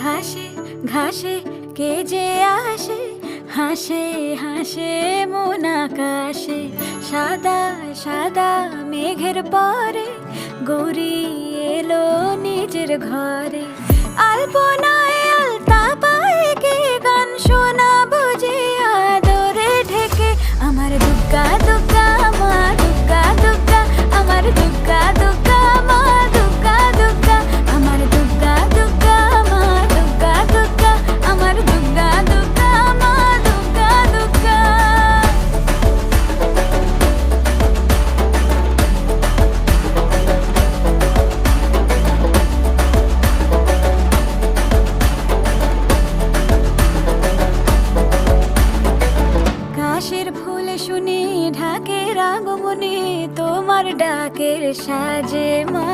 ঘাসে ঘাসে কে যে আসে, হাসে হাসে মন আকাশে। সাদা সাদা মেঘের পরে গৌরী এলো নিজের ঘরে। আলপনায় আলতা পায়ে কে গান শোনাবো যে আদরে ঢেকে। আমার দুগ্গা দুগ্গা মা দুগ্গা দুগ্গা, আমার দুগ্গা দুগ্গা মা দুগ্গা দুগ্গা, আমার দুগ্গা দুগ্গা মা দুগ্গা দুগ্গা, আমার দুগ্গা দুগ্গা মা দুগ্গা দুগ্গা। কাশের ফুল শুনি ঢাকের আগমনে, তোমার ডাকের সাজে মা